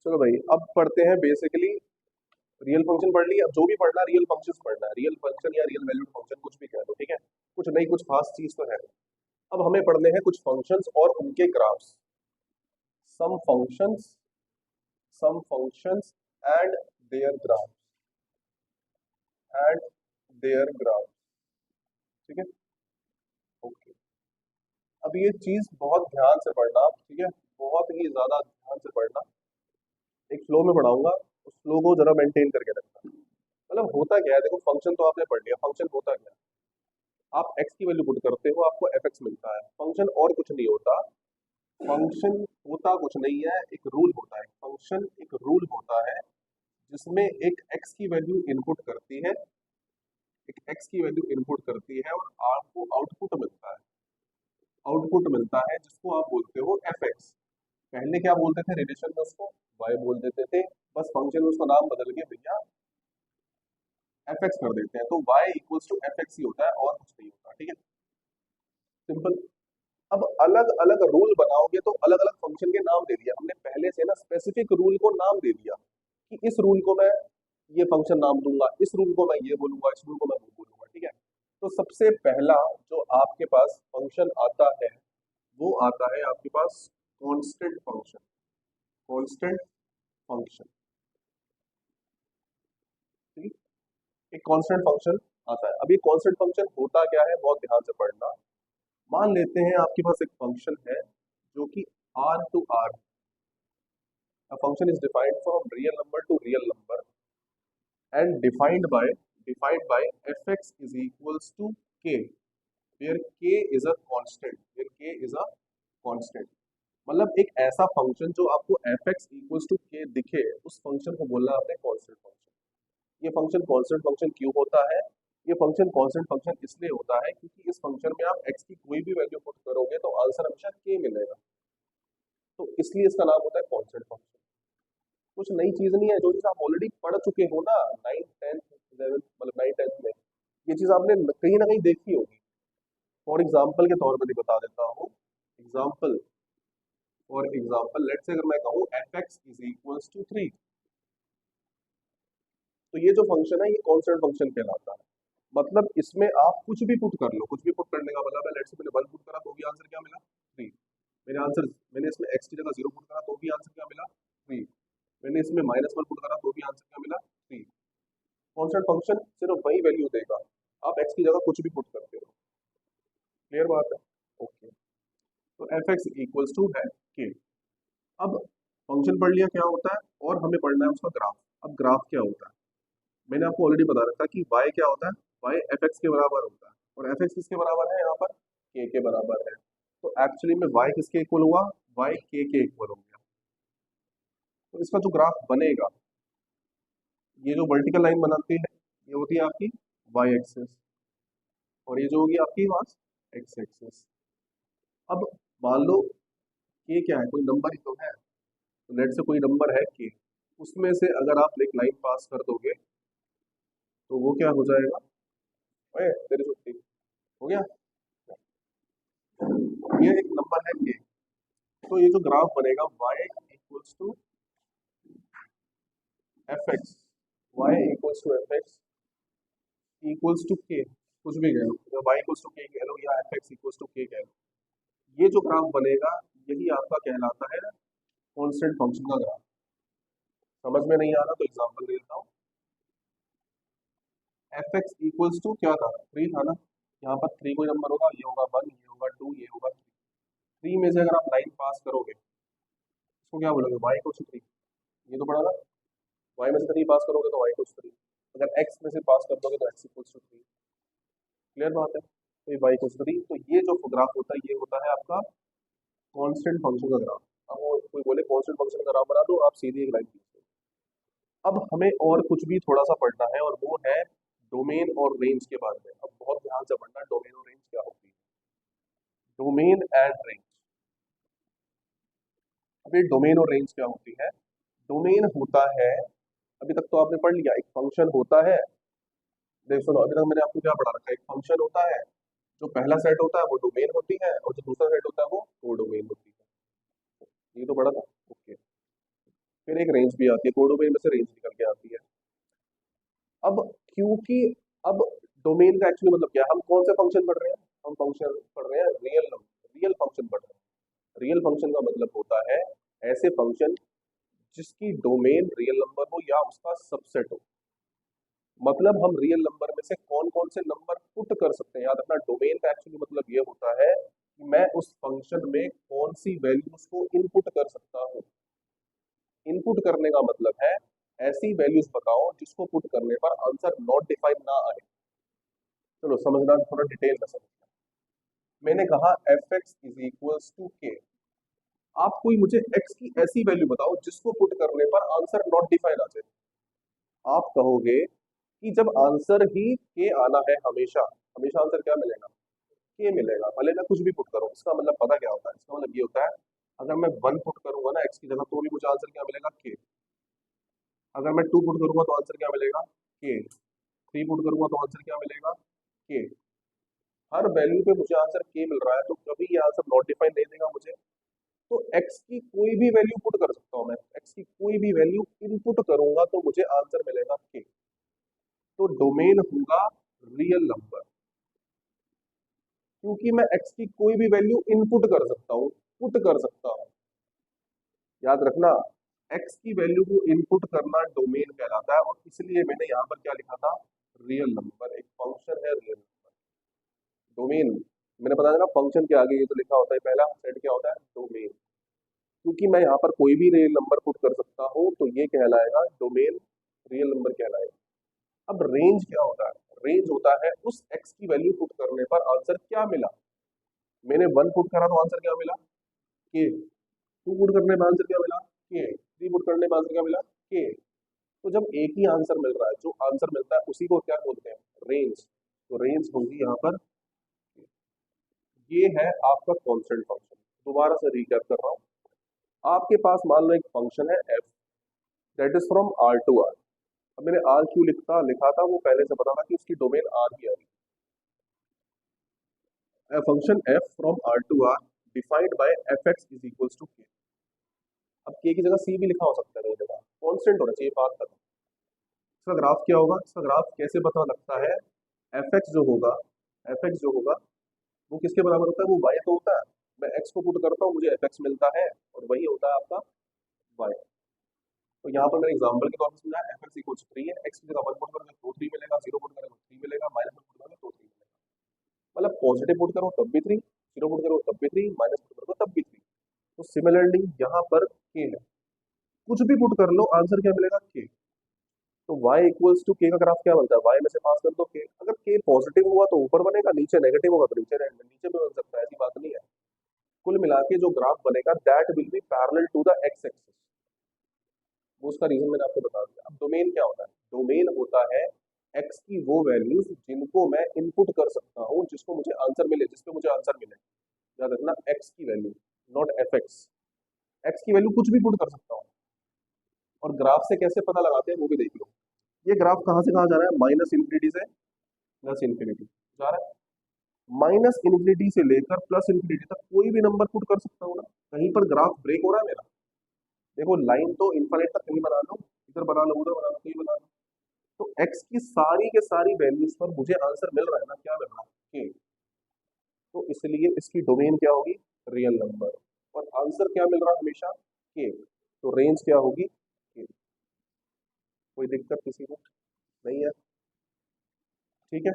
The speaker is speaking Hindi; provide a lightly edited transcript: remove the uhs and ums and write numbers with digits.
चलो भाई, अब पढ़ते हैं बेसिकली रियल फंक्शन पढ़ लिया। अब जो भी पढ़ना रियल फंक्शंस पढ़ना है, रियल फंक्शन या रियल वैल्यूड फंक्शन कुछ भी कह दो, ठीक है। कुछ नहीं, कुछ खास चीज तो है। अब हमें पढ़ने हैं कुछ फंक्शंस और उनके graphs. Some functions, some functions and their graphs, and their graphs, ठीक है। ओके। अब ये चीज बहुत ध्यान से पढ़ना आप, ठीक है। बहुत ही ज्यादा ध्यान से पढ़ना। एक फ्लो में पढ़ाऊंगा, उस फ्लो को जरा मेंटेन करके रखना। मतलब होता क्या है, देखो फंक्शन तो आपने पढ़ लिया, फंक्शन होता क्या है। आप x की वैल्यू पुट करते हो, आपको fx मिलता है। फंक्शन और कुछ नहीं होता। फंक्शन होता कुछ नहीं है, एक रूल होता है। फंक्शन एक रूल होता है जिसमें एक x की वैल्यू इनपुट करती है, एक x की वैल्यू इनपुट करती है और आपको आउटपुट मिलता है। आउटपुट मिलता है जिसको आप बोलते हो fx। पहले क्या बोलते थे रिलेशन में, उसको y बोल देते थे। बस फंक्शन में उसका नाम बदल के भैया fx कर देते हैं, तो y इक्वल्स टू fx ही होता है और कुछ नहीं होता, ठीक है। सिंपल। अब अलग अलग रूल बनाओगे तो अलग अलग फंक्शन के नाम दे दिया हमने पहले से ना, स्पेसिफिक रूल को नाम दे दिया कि इस रूल को मैं ये फंक्शन नाम दूंगा, इस रूल को मैं ये बोलूंगा, इस रूल को मैं वो बोलूंगा, ठीक है। तो सबसे पहला जो आपके पास फंक्शन आता है वो आता है आपके पास कांस्टेंट फंक्शन। कांस्टेंट फंक्शन, ठीक है। एक कांस्टेंट फंक्शन आता है। अब ये कांस्टेंट फंक्शन होता क्या है, बहुत ध्यान से पढ़ना। मान लेते हैं आपके पास एक फंक्शन है जो कि r to r, a function is defined from real number to real number and defined by fx is equals to k, where k is a constant, where k is a constant। मतलब एक ऐसा फंक्शन जो आपको fx इक्वल्स टू k दिखे, उस फंक्शन को बोलना आपने कांस्टेंट फंक्शन। ये फंक्शन कांस्टेंट फंक्शन क्यों होता है? ये फंक्शन कांस्टेंट फंक्शन इसलिए होता है क्योंकि इस फंक्शन में आप x की कोई भी वैल्यू पुट करोगे तो आंसर हमेशा k मिलेगा। तो इसलिए इसका नाम होता है कांस्टेंट फंक्शन। कुछ नई चीज नहीं है, जो चीज आप ऑलरेडी पढ़ चुके हो ना, 9th 10th 11th, मतलब 9th 10th में, ये चीज आपने कहीं ना कहीं देखी होगी। फॉर एग्जाम्पल के तौर पर बता देता हूँ। Example, for example let's say अगर मैं कहूँ fx इज इक्वल्स टू 3, तो ये जो फंक्शन है ये कांस्टेंट फंक्शन कहलाता है। मतलब इसमें आप कुछ भी पुट कर लो, कुछ भी पुट करने का मतलब है, लेट्स से मैंने 1 पुट करा तो भी आंसर क्या मिला, 3। मैंने इसमें x की जगह 0 पुट करा तो भी आंसर क्या मिला, 3। मैंने इसमें -1 पुट करा तो भी आंसर क्या मिला, 3। कांस्टेंट फंक्शन सिर्फ वही वैल्यू देगा, आप x की जगह कुछ भी पुट करते हो। क्लियर बात है? ओके। तो एफ एक्स इक्वल्स टू है के। अब फंक्शन पढ़ लिया क्या होता है, और हमें पढ़ना है उसका ग्राफ। अब ग्राफ क्या होता है, मैंने आपको ऑलरेडी बता रखा कि y क्या होता है, y एफ एक्स के बराबर होता है। और एफ एक्स किसके बराबर है यहाँ पर, के बराबर है। तो एक्चुअली में y किसके इक्वल हुआ, y के इक्वल हो गया। तो इसका जो ग्राफ बनेगा, ये जो वर्टिकल लाइन बनाती है ये होती है आपकी y एक्सिस, और ये जो होगी आपकी मास x एक्सिस। अब मान लो के क्या है, कोई नंबर ही तो है। तो लेट से कोई नंबर है के, उसमें से अगर आप एक लाइन पास कर दोगे तो वो क्या हो जाएगा, ओए तेरी छुट्टी हो गया, ये एक नंबर है के। तो ये जो ग्राफ बनेगा y equals to f x, y equals to f x equals to k, कुछ भी कह लो, या y इक्वल्स टू के कह लो, या एफ एक्स इक्वल्स टू के कह लो। ये जो ग्राफ बनेगा यही आपका कहलाता है कांस्टेंट फंक्शन का ग्राफ। समझ में नहीं आ रहा तो एग्जांपल दे देता हूँ। एफ एक्स इक्वल्स टू क्या था, 3 था ना। यहाँ पर 3 कोई नंबर होगा, ये होगा 1, ये होगा 2, ये होगा 3। में से अगर आप लाइन पास करोगे इसको क्या बोलोगे, y इक्वल्स टू 3। ये तो पढ़ा ना, y में से 3 पास करोगे तो y इक्वल्स टू 3। अगर x में से पास कर दोगे तो x इक्वल्स टू 3। क्लियर बात है? तो ये y इक्वल्स टू 3, तो ये जो ग्राफ होता है ये होता है आपका कांस्टेंट फंक्शन का ग्राफ। अब वो कोई बोले कांस्टेंट फंक्शन का ग्राफ बना दो, आप सीधी एक लाइन खींच दो। अब हमें और कुछ भी थोड़ा सा पढ़ना है, और वो है डोमेन और रेंज के बारे में। अब बहुत ध्यान से पढ़ना, डोमेन और रेंज क्या होती है। Domain and range. अब ये डोमेन और रेंज क्या होती है, डोमेन होता है, अभी तक तो आपने पढ़ लिया, एक फंक्शन होता है। देख सुनो, अभी तक मैंने आपको क्या पढ़ा रखा है, एक फंक्शन होता है, जो पहला सेट होता है वो डोमेन होती है, और जो दूसरा सेट होता है वो डोमेन होती है। ये तो पढ़ा था, ओके। फिर एक रेंज भी आती है, कोडोमेन में से रेंज निकल के आती है। अब क्योंकि अब डोमेन का एक्चुअली मतलब क्या है, हम कौन से फंक्शन पढ़ रहे हैं, हम फंक्शन पढ़ रहे हैं रियल नंबर, रियल फंक्शन पढ़ रहे हैं। रियल फंक्शन का मतलब होता है ऐसे फंक्शन जिसकी डोमेन रियल नंबर हो या उसका सबसेट हो। मतलब हम रियल नंबर में से कौन कौन से नंबर पुट कर सकते हैं। याद रखना, डोमेन का एक्चुअली मतलब ये होता है कि मैं उस फंक्शन में कौन सी वैल्यूज को इनपुट कर सकता हूँ। इनपुट करने का मतलब है ऐसी वैल्यूज बताओ जिसको पुट करने पर आंसर नॉट डिफाइन ना आए। चलो समझना, थोड़ा डिटेल में समझना। मैंने कहा f x is equals to k. आप कोई मुझे एक्स की ऐसी वैल्यू बताओ जिसको पुट करने पर आंसर नॉट डिफाइन आ जाए। आप कहोगे कि जब आंसर ही के आना है, हमेशा हमेशा आंसर क्या मिलेगा, के मिलेगा, भले मैं कुछ भी पुट करूं। इसका मतलब पता क्या होता है, इसका मतलब ये होता है अगर मैं वन पुट करूंगा ना एक्स की जगह तो भी मुझे आंसर क्या मिलेगा, के। अगर मैं टू पुट करूंगा तो आंसर क्या मिलेगा, के। थ्री पुट करूंगा तो आंसर क्या मिलेगा, के। हर वैल्यू पे मुझे आंसर के मिल रहा है, तो कभी ये आंसर नॉट डिफाइन नहीं देगा मुझे। तो एक्स की कोई भी वैल्यू पुट कर सकता हूँ मैं, एक्स की कोई भी वैल्यू इनपुट करूंगा तो मुझे आंसर मिलेगा के। तो डोमेन होगा रियल नंबर, क्योंकि मैं एक्स की कोई भी वैल्यू इनपुट कर सकता हूँ, पुट कर सकता हूँ। याद रखना, एक्स की वैल्यू को इनपुट करना डोमेन कहलाता है, और इसलिए मैंने यहाँ पर क्या लिखा था, रियल नंबर। एक फंक्शन है रियल नंबर। डोमेन मैंने बताया ना, फंक्शन के आगे ये जो लिखा होता है पहला सेट क्या होता है, डोमेन। क्योंकि मैं यहाँ पर कोई भी रियल नंबर पुट कर सकता हूँ तो ये कहलाएगा डोमेन, रियल नंबर कहलाएगा। अब रेंज क्या होता है, रेंज होता है उस एक्स की वैल्यू पुट करने पर आंसर क्या मिला। मैंने वन पुट करा तो आंसर क्या मिला, के। टू पुट करने पर आंसर क्या मिला, के। थ्री पुट करने पर आंसर क्या मिला, के। तो जब एक ही आंसर मिल रहा है, जो आंसर मिलता है उसी को क्या बोलते हैं, रेंज। तो रेंज होगी यहाँ पर, ये है आपका कांस्टेंट फंक्शन। दोबारा से रिकैप कर रहा हूँ। आपके पास मान लो एक फंक्शन है f, that is from r to r. अब मैंने आर क्यों लिखा था वो पहले से पता था कि उसकी डोमेन आर ही आएगी। Function f from r to r defined by f x is equals to k. अब के की जगह सी भी लिखा हो सकता है, नहीं जगह कांस्टेंट होना चाहिए, बात खत्म। इसका ग्राफ क्या होगा, इसका ग्राफ कैसे पता लगता है, एफ एक्स जो होगा, एफ एक्स जो होगा वो किसके बराबर होता है, वो वाई तो होता है। मैं एक्स को पुट करता हूँ मुझे एफ एक्स मिलता है, और वही होता है आपका वाई। तो यहाँ पर मैंने एग्जांपल के तौर पर समझाया, एफ एक्स इक्वल्स 3 है, एक्स की जगह वन पुट करोगे तो 3 मिलेगा, जीरो पुट करोगे तो 3 मिलेगा, माइनस पुट करोगे तो 3 मिलेगा। मतलब पॉजिटिव पुट करो तब भी 3, जीरो पुट करो तब भी 3, माइनस पुट करो तब भी 3। तो सिमिलरली यहाँ पर के है, कुछ भी पुट कर लो आंसर क्या मिलेगा, के। तो y इक्वल्स टू के का ग्राफ क्या बनता है, y में से पास कर दो के। अगर के पॉजिटिव हुआ तो ऊपर बनेगा, नीचे नेगेटिव होगा तो नीचे भी बन सकता है, ऐसी बात नहीं है। कुल मिला के जो ग्राफ बनेगा that will be parallel to the x axis. वो उसका रीजन मैंने आपको बता दिया। अब डोमेन क्या होता है, डोमेन होता है एक्स की वो वैल्यूज जिनको मैं इनपुट कर सकता हूँ, जिसको मुझे आंसर मिले, जिसपे मुझे आंसर मिले। याद रखना, एक्स की value, not F x. X की वैल्यू कुछ भी पुट कर सकता हूँ। और ग्राफ से कैसे पता लगाते हैं वो भी देख लो। ये ग्राफ कहाँ से कहाँ जा रहा है, माइनस इंफिनिटी से प्लस इंफिनिटी जा रहा है। माइनस इंफिनिटी से लेकर प्लस इंफिनिटी तक कोई भी नंबर पुट कर सकता हूँ ना। कहीं पर ग्राफ ब्रेक हो रहा है मेरा, देखो लाइन तो इनफाइनाइट तक कहीं बना लो, इधर बना लो, उधर बना लो, कहीं बना लो। तो एक्स की सारी के सारी वैल्यूज पर मुझे आंसर मिल रहा है ना, क्या मिल रहा है, के। तो इसलिए इसकी डोमेन क्या होगी, रियल नंबर। और आंसर क्या मिल रहा है हमेशा, के। तो रेंज क्या होगी, के। कोई दिक्कत किसी को नहीं है, ठीक है।